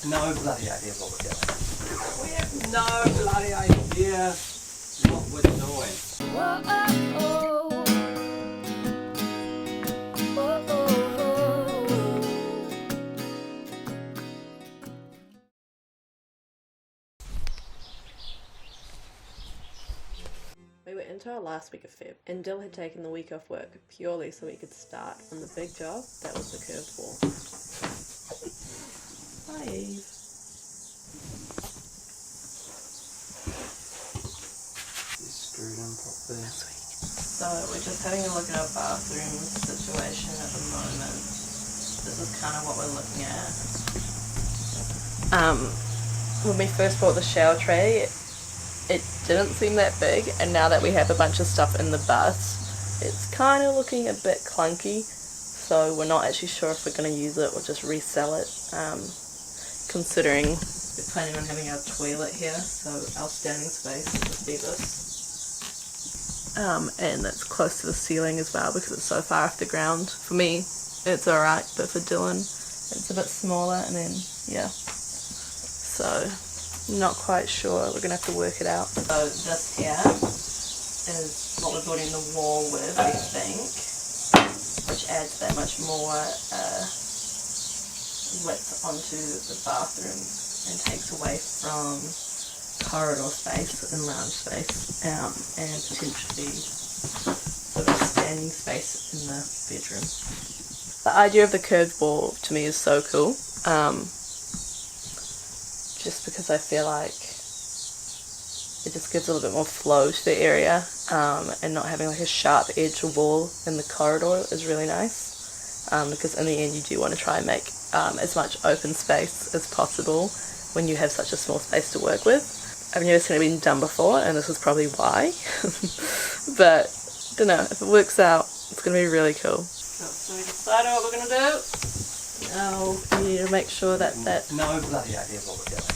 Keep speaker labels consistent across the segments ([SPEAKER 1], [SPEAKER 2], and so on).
[SPEAKER 1] No bloody idea what we're doing. We have no bloody idea what we're doing.
[SPEAKER 2] Whoa, oh, oh. Whoa, oh, oh.
[SPEAKER 3] We were into our last week of Feb, and Dill had taken the week off work purely so we could start on the big job that was the curved wall. Hi Eve.
[SPEAKER 1] Screwed in properly.
[SPEAKER 3] So we're just having a look at our bathroom situation at the moment. This is kind of what we're looking at. When we first bought the shower tray, it didn't seem that big, and now that we have a bunch of stuff in the bus, it's kind of looking a bit clunky, so we're not actually sure if we're going to use it or just resell it, considering we're planning on having our toilet here, so our standing space would be this. And it's close to the ceiling as well because it's so far off the ground. For me, it's alright, but for Dylan, it's a bit smaller, and then, yeah. So, not quite sure. We're going to have to work it out. So this here is what we're building the wall with, we think, which adds that much more width onto the bathroom and takes away from corridor space and lounge space, and potentially sort of standing space in the bedroom. The idea of the curved wall to me is so cool. Just because I feel like it just gives a little bit more flow to the area, and not having like a sharp edge wall in the corridor is really nice, because in the end you do want to try and make as much open space as possible when you have such a small space to work with. I've never seen it been done before, and this is probably why, but I don't know, if it works out it's going to be really cool. So we decided what we're going to do. Now we need to make sure that
[SPEAKER 1] No bloody idea what we're doing.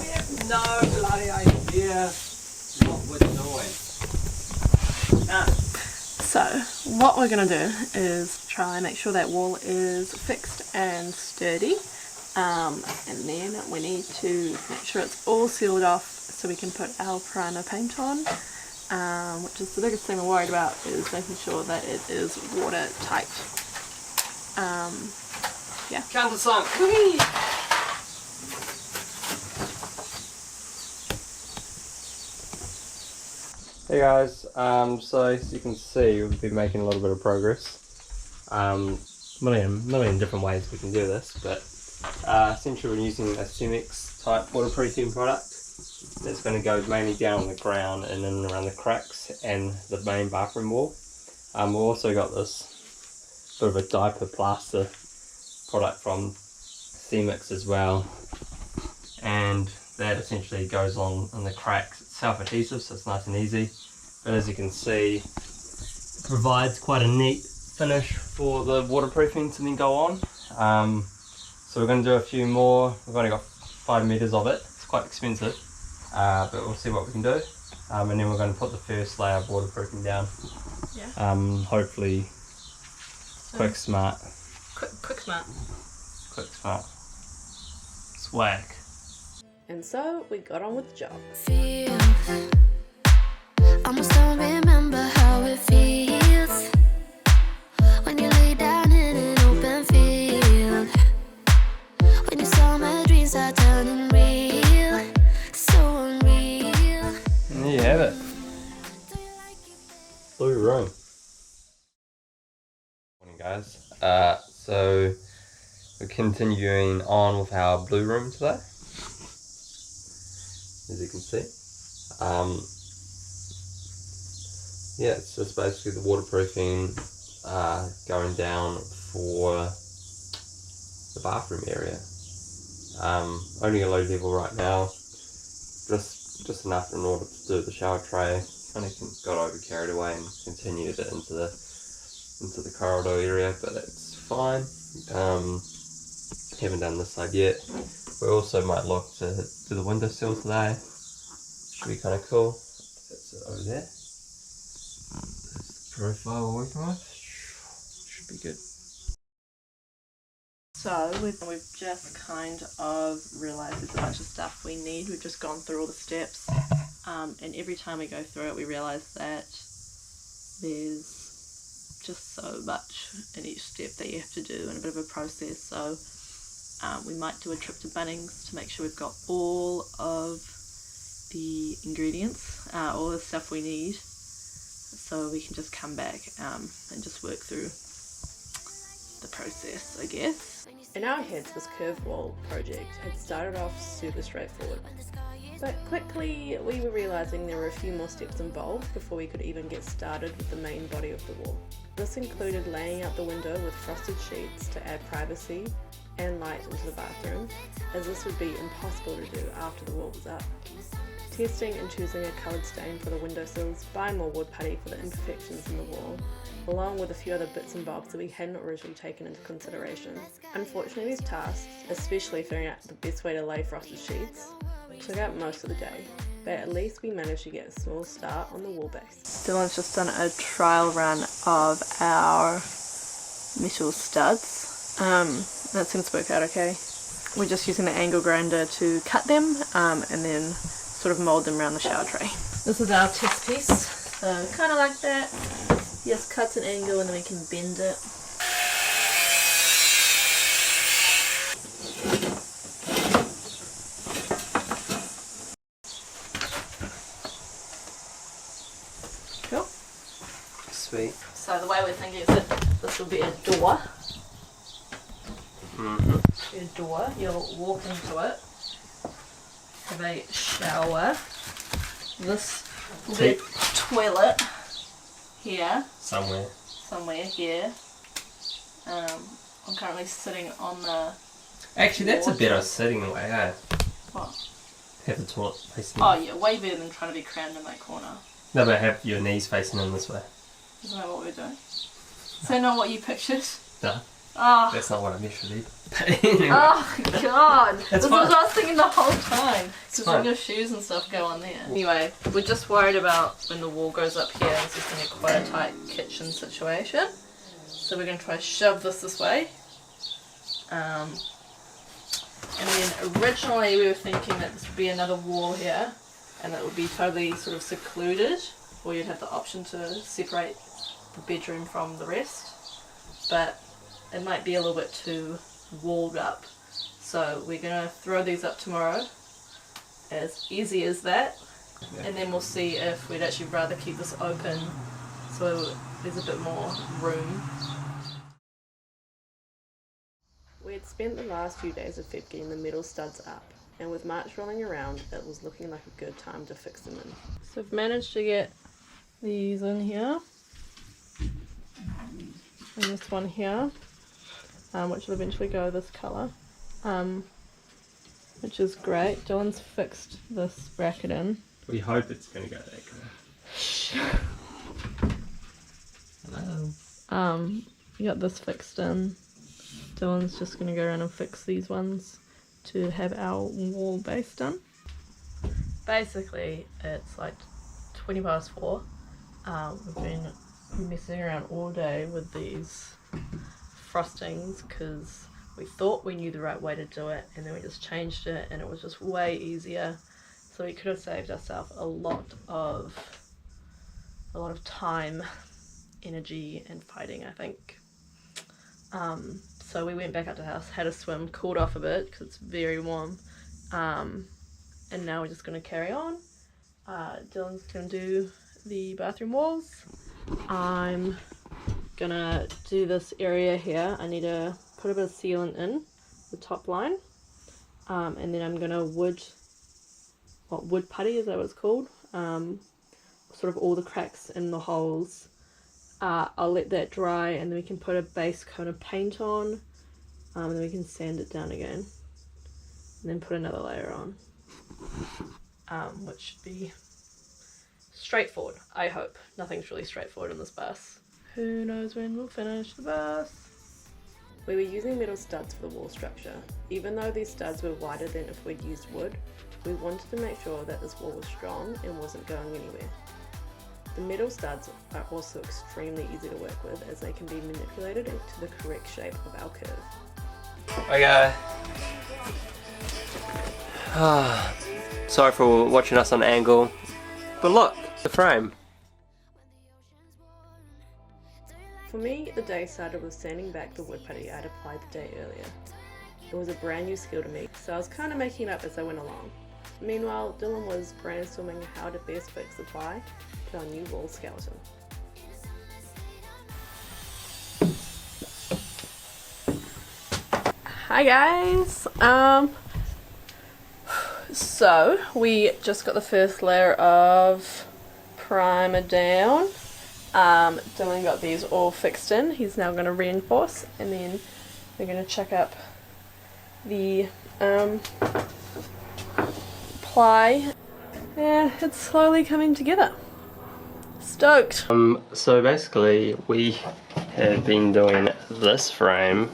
[SPEAKER 1] We have no bloody idea what we're doing.
[SPEAKER 3] So what we're going to do is try and make sure that wall is fixed and sturdy, and then we need to make sure it's all sealed off so we can put our primer paint on, which is the biggest thing we're worried about, is making sure that it is watertight. Yeah.
[SPEAKER 1] Countersunk. Hey guys, so as you can see, we've been making a little bit of progress. Million different ways we can do this, but essentially we're using a Cemex type waterproofing product that's going to go mainly down on the ground and in and around the cracks and the main bathroom wall. We've also got this bit of a diaper plaster product from Cemex as well, and that essentially goes on in the cracks. It's self-adhesive, so it's nice and easy, but as you can see, it provides quite a neat finish for the waterproofing to then go on. So we're going to do a few more. We've only got 5 meters of it. It's quite expensive, but we'll see what we can do, and then we're going to put the first layer of waterproofing down.
[SPEAKER 3] Yeah.
[SPEAKER 1] Hopefully quick smart.
[SPEAKER 3] Quick smart.
[SPEAKER 1] Quick smart. Swag.
[SPEAKER 3] And so we got on with the job.
[SPEAKER 2] Feel, almost don't remember how it feels when you lay down in an open field, when you saw my dreams are turning real, so unreal.
[SPEAKER 1] And there you have it. Blue room. Morning guys. So we're continuing on with our blue room today, as you can see. Yeah, it's just basically the waterproofing going down for the bathroom area. Only a low level right now, just enough in order to do the shower tray. Kind of got over carried away and continued it into the corridor area, but it's fine. Haven't done this side yet. We also might look to do the windowsill today. Should be kind of cool. That's it over there. That's the profile we're working with. Should be good.
[SPEAKER 3] So we've just kind of realised there's a bunch of stuff we need. We've just gone through all the steps, and every time we go through it we realise that there's just so much in each step that you have to do and a bit of a process. So we might do a trip to Bunnings to make sure we've got all of the ingredients, all the stuff we need, so we can just come back and just work through the process, I guess. In our heads, this curved wall project had started off super straightforward, but quickly we were realising there were a few more steps involved before we could even get started with the main body of the wall. This included laying out the window with frosted sheets to add privacy and light into the bathroom, as this would be impossible to do after the wall was up. Testing and choosing a coloured stain for the windowsills, buying more wood putty for the imperfections in the wall, along with a few other bits and bobs that we hadn't originally taken into consideration. Unfortunately, these tasks, especially figuring out the best way to lay frosted sheets, took up most of the day, but at least we managed to get a small start on the wall base. Dylan's just done a trial run of our metal studs. That seems to work out okay. We're just using the angle grinder to cut them and then sort of mould them around the shower tray. This is our test piece, so kind of like that. Yes, cuts an angle and then we can bend it. Cool.
[SPEAKER 1] Sweet.
[SPEAKER 3] So the way we're thinking is that this will be a door. A door, you'll walk into it, have a shower, this will be a toilet here, somewhere here. I'm currently sitting on the
[SPEAKER 1] Actually, that's a better sitting way, eh?
[SPEAKER 3] What?
[SPEAKER 1] Have the toilet facing
[SPEAKER 3] Oh yeah, way better than trying to be crammed in that corner.
[SPEAKER 1] No, but have your knees facing in this way.
[SPEAKER 3] Isn't that what we're doing? Is that not what you pictured?
[SPEAKER 1] No.
[SPEAKER 3] Oh.
[SPEAKER 1] That's not what I measured either. But anyway.
[SPEAKER 3] Oh god!
[SPEAKER 1] That's
[SPEAKER 3] This
[SPEAKER 1] fine.
[SPEAKER 3] is what I was thinking the whole time. Because all
[SPEAKER 1] fine.
[SPEAKER 3] your shoes and stuff go on there. Anyway, we're just worried about when the wall goes up here, this is going to be quite a tight kitchen situation. So we're going to try to shove this way. And then originally we were thinking that this would be another wall here, and that would be totally sort of secluded, or you'd have the option to separate the bedroom from the rest. But it might be a little bit too walled up, so we're gonna throw these up tomorrow, as easy as that, and then we'll see if we'd actually rather keep this open so there's a bit more room. We had spent the last few days of Feb getting the metal studs up, and with March rolling around it was looking like a good time to fix them in. So I've managed to get these in here, and this one here, which will eventually go this colour, which is great. Dylan's fixed this bracket in.
[SPEAKER 1] We hope it's going to go that colour. Hello.
[SPEAKER 3] You got this fixed in. Dylan's just going to go around and fix these ones to have our wall base done. Basically, it's like 20 past 4. We've been messing around all day with these frostings because we thought we knew the right way to do it, and then we just changed it and it was just way easier. So we could have saved ourselves a lot of time, energy and fighting, I think. So we went back up to the house, had a swim, cooled off a bit because it's very warm, and now we're just going to carry on. Dylan's going to do the bathroom walls. I'm gonna do this area here. I need to put a bit of sealant in the top line, and then I'm gonna wood putty, is that what it's called? Sort of all the cracks in the holes. I'll let that dry and then we can put a base coat of paint on, and then we can sand it down again and then put another layer on, which should be straightforward, I hope. Nothing's really straightforward in this bus. Who knows when we'll finish the bus? We were using metal studs for the wall structure. Even though these studs were wider than if we'd used wood, we wanted to make sure that this wall was strong and wasn't going anywhere. The metal studs are also extremely easy to work with, as they can be manipulated into the correct shape of our curve.
[SPEAKER 1] Okay. Sorry for watching us on angle, but look, the frame.
[SPEAKER 3] For me, the day started with sanding back the wood putty I'd applied the day earlier. It was a brand new skill to me, so I was kind of making it up as I went along. Meanwhile, Dylan was brainstorming how to best fix the ply to our new wall skeleton. Hi guys! So we just got the first layer of primer down. Dylan got these all fixed in. He's now going to reinforce, and then we're going to check up the ply. Yeah, it's slowly coming together. Stoked!
[SPEAKER 1] So basically we have been doing this frame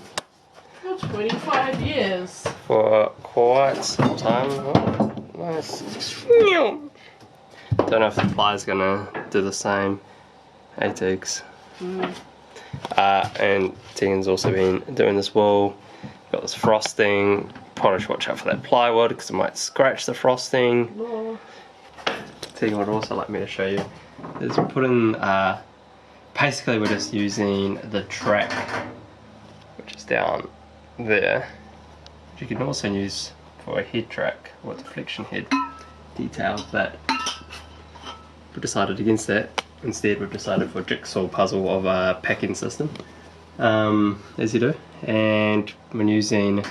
[SPEAKER 3] For 25 years.
[SPEAKER 1] for quite some time. Oh, nice. Don't know if the ply's gonna do the same. Hey Tiggs. And Tegan's also been doing this wall. Got this frosting. Probably should watch out for that plywood because it might scratch the frosting.
[SPEAKER 3] Oh.
[SPEAKER 1] Tegan would also like me to show you is put in, basically we're just using the track which is down there, which you can also use for a head track or deflection head detail, but we decided against that. Instead we've decided for a jigsaw puzzle of a packing system, as you do, and when using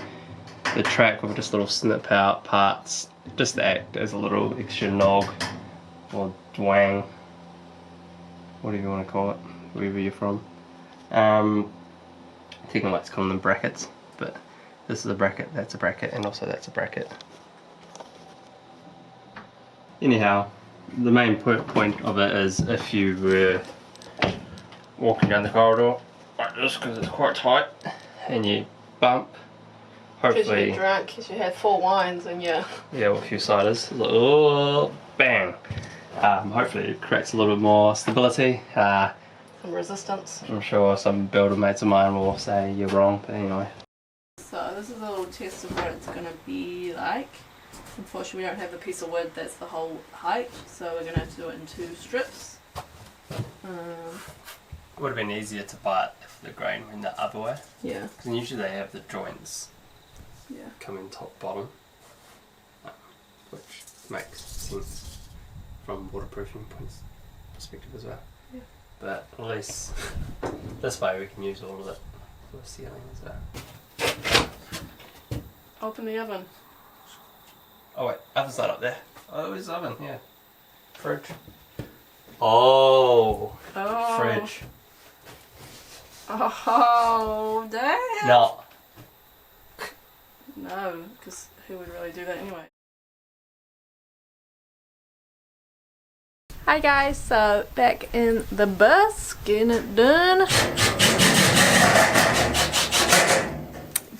[SPEAKER 1] the track with just little snip out parts just to act as a little extra nog or dwang, whatever you want to call it, wherever you're from. Tegan likes to call them brackets, but this is a bracket, that's a bracket, and also that's a bracket. Anyhow, the main point of it is if you were walking down the corridor like this, because it's quite tight, and you bump, hopefully...
[SPEAKER 3] Because you get drunk, because you had 4 wines and yeah,
[SPEAKER 1] with a few ciders, like, oh, bang! Hopefully it creates a little bit more stability.
[SPEAKER 3] some resistance.
[SPEAKER 1] I'm sure some builder mates of mine will say you're wrong, but anyway.
[SPEAKER 3] So this is a little test of what it's going to be like. Unfortunately we don't have a piece of wood that's the whole height, so we're going to have to do it in 2 strips.
[SPEAKER 1] It would have been easier to buy it if the grain went the other way.
[SPEAKER 3] Yeah.
[SPEAKER 1] Because usually they have the joints coming top bottom, which makes sense from waterproofing perspective as well.
[SPEAKER 3] Yeah.
[SPEAKER 1] But at least this way we can use all of it for the ceiling as well.
[SPEAKER 3] Open the oven.
[SPEAKER 1] Oh wait, oven's not up there. Oh, there's the oven, yeah. Fridge. Oh, fridge.
[SPEAKER 3] Oh, damn!
[SPEAKER 1] No.
[SPEAKER 3] No, because who would really do that anyway? Hi guys, so back in the bus, getting it done.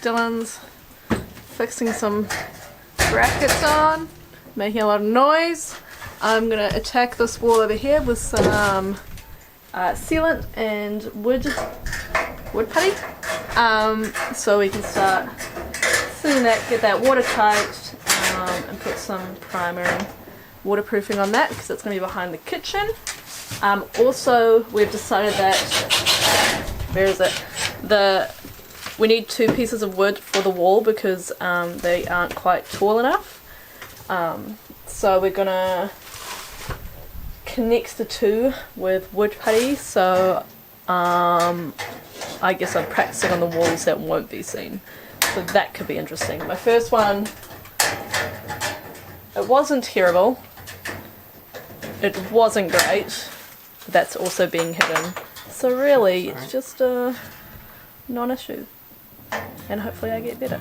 [SPEAKER 3] Dylan's fixing some brackets on, making a lot of noise. I'm gonna attack this wall over here with some sealant and wood putty, so we can start seeing that, get that watertight, and put some primer and waterproofing on that because it's going to be behind the kitchen. Also, we've decided that, where is it? We need 2 pieces of wood for the wall because they aren't quite tall enough. So we're gonna connect the 2 with wood putty. So I guess I'm practicing on the walls that won't be seen. So that could be interesting. My first one, it wasn't terrible. It wasn't great. But that's also being hidden. So really, it's just a non-issue. And hopefully I get better.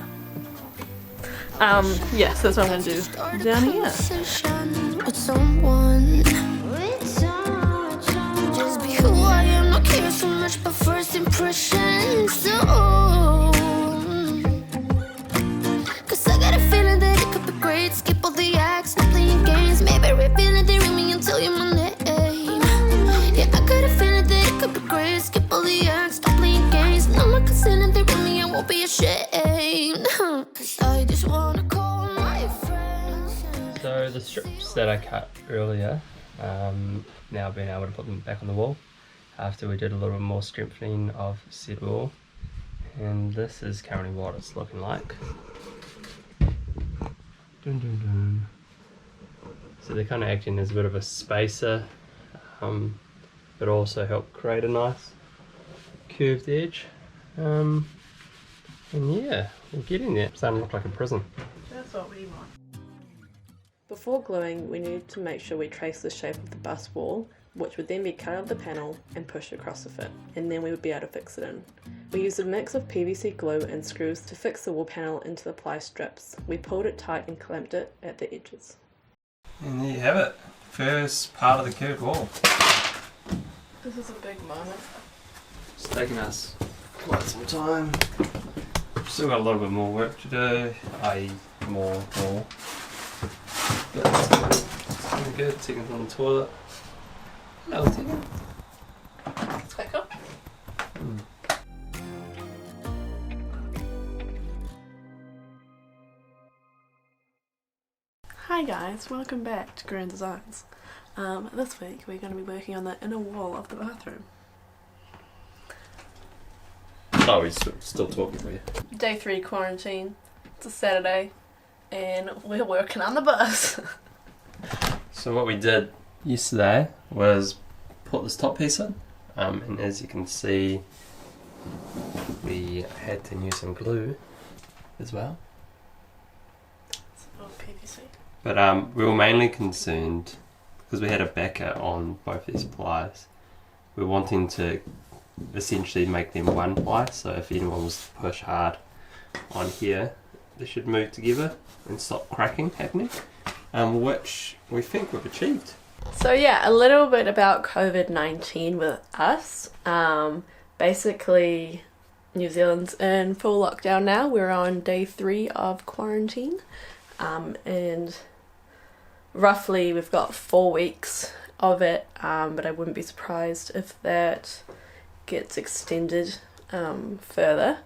[SPEAKER 3] Yeah, so that's what I'm going to do down here.
[SPEAKER 2] With someone, just be who I am, not care so much but first impressions. So, cause I got a feeling that it could be great. Skip all the acts, not playing games. Maybe reveal it, they ring me and tell you my name. Yeah, I got a feeling that it could be great. Skip all the acts, stop playing games. No more consent, they ring me, I won't be ashamed.
[SPEAKER 1] So the strips that I cut earlier, now being able to put them back on the wall after we did a little bit more strengthening of said wall, and this is currently what it's looking like. Dun, dun, dun. So they're kind of acting as a bit of a spacer, but also help create a nice curved edge. And yeah, we're getting there. It's starting to look like a prison.
[SPEAKER 3] That's what we want. Before gluing, we needed to make sure we trace the shape of the bus wall, which would then be cut out of the panel and pushed across the fit, and then we would be able to fix it in. We used a mix of PVC glue and screws to fix the wall panel into the ply strips. We pulled it tight and clamped it at the edges.
[SPEAKER 1] And there you have it. First part of the curved wall.
[SPEAKER 3] This is a big moment.
[SPEAKER 1] It's taken us quite some time. Still got a little bit more work to do, i.e. more. But it's going good. Tegan's on the toilet. Hello, Tegan.
[SPEAKER 3] Taco? Hi guys, welcome back to Grand Designs. This week we're going to be working on the inner wall of the bathroom.
[SPEAKER 1] Oh, we're still talking for you.
[SPEAKER 3] Day 3 quarantine. It's a Saturday and we're working on the bus.
[SPEAKER 1] So what we did yesterday was put this top piece in, and as you can see we had to use some glue as well.
[SPEAKER 3] It's a little PVC.
[SPEAKER 1] But we were mainly concerned because we had a backer on both these plies. We're wanting to essentially make them one ply, so if anyone was to push hard on here, they should move together and stop cracking happening, which we think we've achieved.
[SPEAKER 3] So yeah, a little bit about COVID-19 with us. Basically, New Zealand's in full lockdown now. We're on day 3 of quarantine, and roughly we've got 4 weeks of it, but I wouldn't be surprised if that gets extended further,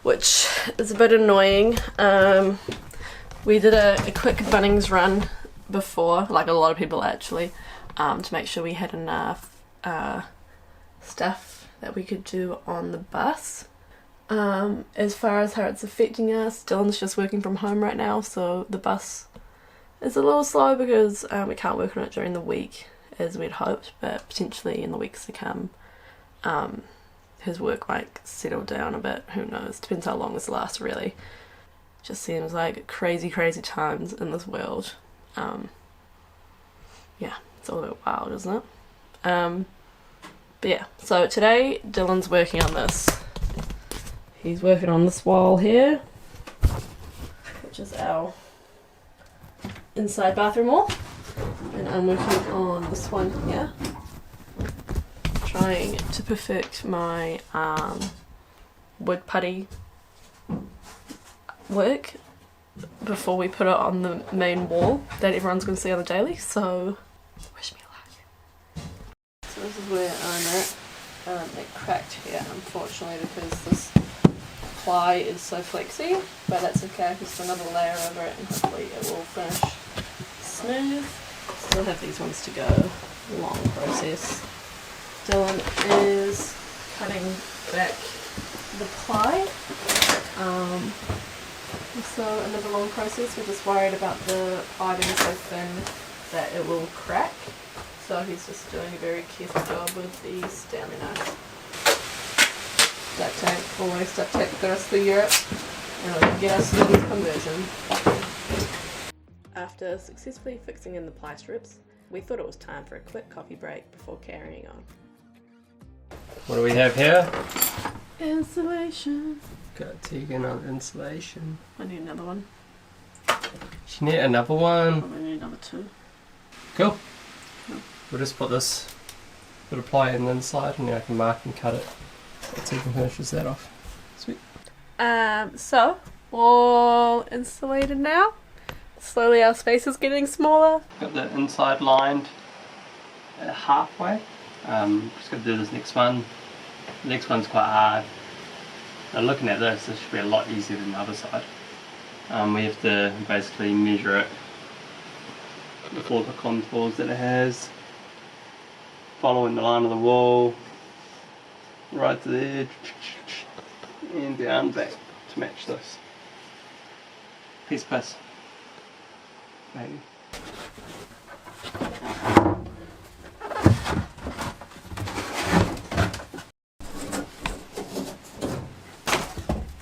[SPEAKER 3] which is a bit annoying. We did a quick Bunnings run before, like a lot of people actually, to make sure we had enough stuff that we could do on the bus. As far as how it's affecting us, Dylan's just working from home right now, so the bus is a little slow because we can't work on it during the week as we'd hoped, but potentially in the weeks to come his work might settle down a bit. Who knows, depends how long this lasts really. Just seems like crazy times in this world. Yeah, it's all a bit wild, isn't it? But yeah, so today Dylan's working on this. He's working on this wall here, which is our inside bathroom wall, and I'm working on this one here, trying to perfect my wood putty work before we put it on the main wall that everyone's going to see on the daily, so wish me luck. So this is where I'm at. It cracked here unfortunately because this ply is so flexy, but that's okay because there's another layer over it and hopefully it will finish smooth. Still have these ones to go. Long process. Dylan is cutting back the ply. So another long process. We're just worried about the ply being so thin that it will crack. So he's just doing a very careful job with the Stanley knife. Duct tape, always duct tape got us through Europe, and it'll get us through this conversion. After successfully fixing in the ply strips, we thought it was time for a quick coffee break before carrying on.
[SPEAKER 1] What do we have here?
[SPEAKER 3] Insulation.
[SPEAKER 1] Got Tegan on insulation.
[SPEAKER 3] I need another one.
[SPEAKER 1] She need another one.
[SPEAKER 3] I need another 2.
[SPEAKER 1] Cool. We'll just put this bit of ply in the inside and then I can mark and cut it. Tegan finishes that off. Sweet.
[SPEAKER 3] So all insulated now. Slowly our space is getting smaller.
[SPEAKER 1] Got the inside lined halfway. Just got to do this next one. The next one's quite hard. Now looking at this should be a lot easier than the other side. We have to basically measure it with all the contours that it has, following the line of the wall, right to the edge, and down back to match this. Piece of piss. Maybe.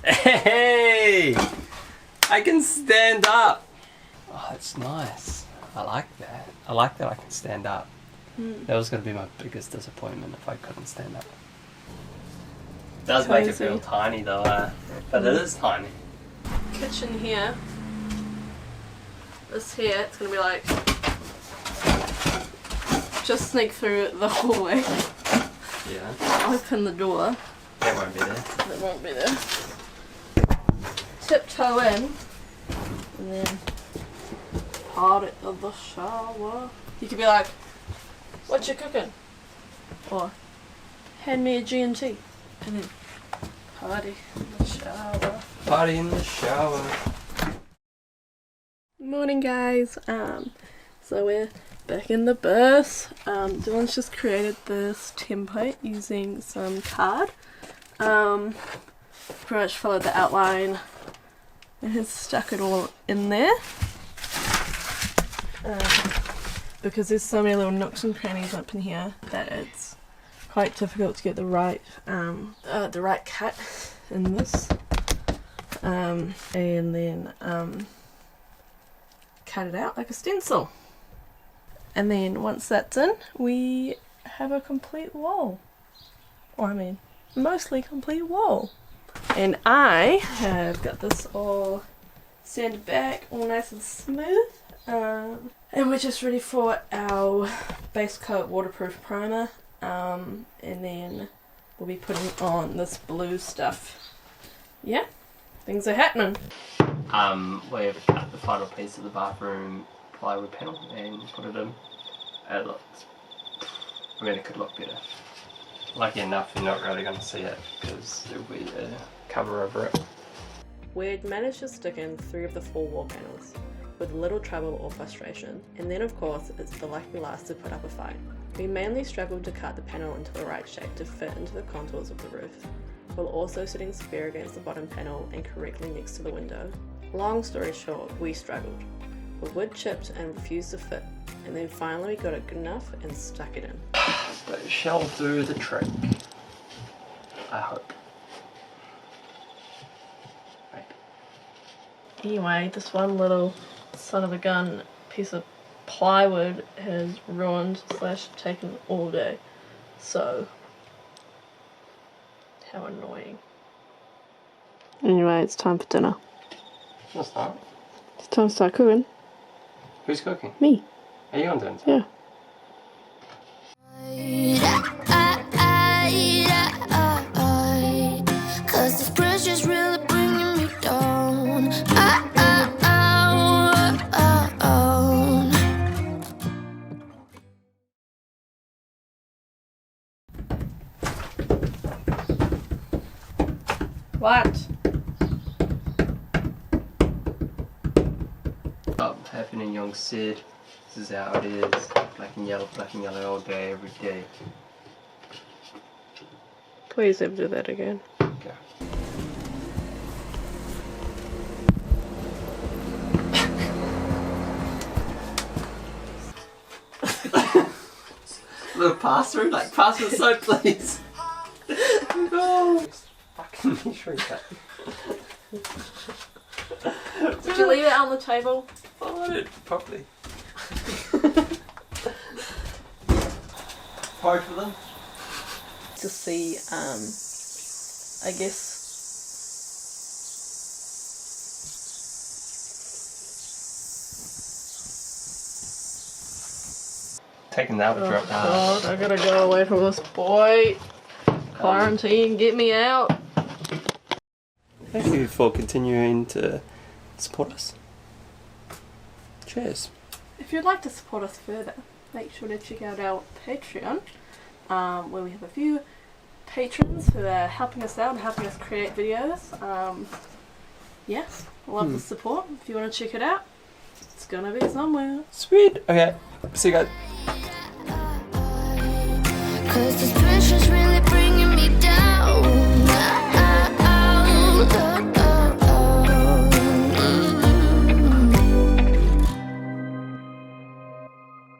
[SPEAKER 1] Hey! I can stand up! Oh, that's nice. I like that. I like that I can stand up. That was going to be my biggest disappointment if I couldn't stand up. It does make it feel tiny though, but it is tiny.
[SPEAKER 3] Kitchen here. This here, it's going to be like... Just sneak through the hallway.
[SPEAKER 1] Yeah.
[SPEAKER 3] Open the door.
[SPEAKER 1] That won't be there.
[SPEAKER 3] It won't be there. Tiptoe in. And then part of the shower. You could be like, what you cooking? Or hand me a G&T. And then party in the shower.
[SPEAKER 1] Party in the shower.
[SPEAKER 3] Morning guys. So we're back in the bus. Dylan's just created this template using some card. Pretty much followed the outline and has stuck it all in there. Because there's so many little nooks and crannies up in here that it's quite difficult to get the right cut in this. And then cut it out like a stencil. And then once that's in, we have a complete wall. Or I mean, mostly complete wall. And I have got this all sanded back, all nice and smooth. And we're just ready for our base coat waterproof primer. And then we'll be putting on this blue stuff. Yeah, things are happening.
[SPEAKER 1] We've cut the final piece of the bathroom plywood panel and put it in. It looks, I mean, it could look better. Lucky enough, you're not really going to see it because there'll be a cover over it.
[SPEAKER 3] We'd managed to stick in 3 of the 4 wall panels with little trouble or frustration, and then of course it's the lucky last to put up a fight. We mainly struggled to cut the panel into the right shape to fit into the contours of the roof, while also sitting square against the bottom panel and correctly next to the window. Long story short, we struggled. The wood chipped and refused to fit, and then finally we got it good enough and stuck it in.
[SPEAKER 1] But it shall do the trick. I hope. Right.
[SPEAKER 3] Anyway, this one little son of a gun piece of plywood has ruined / taken all day. So, how annoying. Anyway, it's time for dinner.
[SPEAKER 1] What's that?
[SPEAKER 3] It's time to start cooking.
[SPEAKER 1] Who's cooking?
[SPEAKER 3] Me.
[SPEAKER 1] Are you on dinner?
[SPEAKER 3] Yeah.
[SPEAKER 2] Cause this pressure's really bringing me down.
[SPEAKER 3] What?
[SPEAKER 1] Happening, young Sid. This is how it is. Black and yellow all day, every day.
[SPEAKER 3] Please never do that again.
[SPEAKER 1] Okay. Little pass through, like pass with soap, please. No. Fucking measuring that.
[SPEAKER 3] Did you leave it on the table?
[SPEAKER 1] Followed it properly. Both of them.
[SPEAKER 3] To see, I guess,
[SPEAKER 1] Taking that would drop down.
[SPEAKER 3] God, I gotta go away from this boy. Quarantine, get me out.
[SPEAKER 1] Thank you for continuing to support us. Cheers.
[SPEAKER 3] If you'd like to support us further, make sure to check out our Patreon, where we have a few patrons who are helping us out and helping us create videos. Yeah, love the support. If you want to check it out, It's gonna be somewhere.
[SPEAKER 1] Sweet. Okay. See you guys.
[SPEAKER 2] 'Cause this pressure's really bringing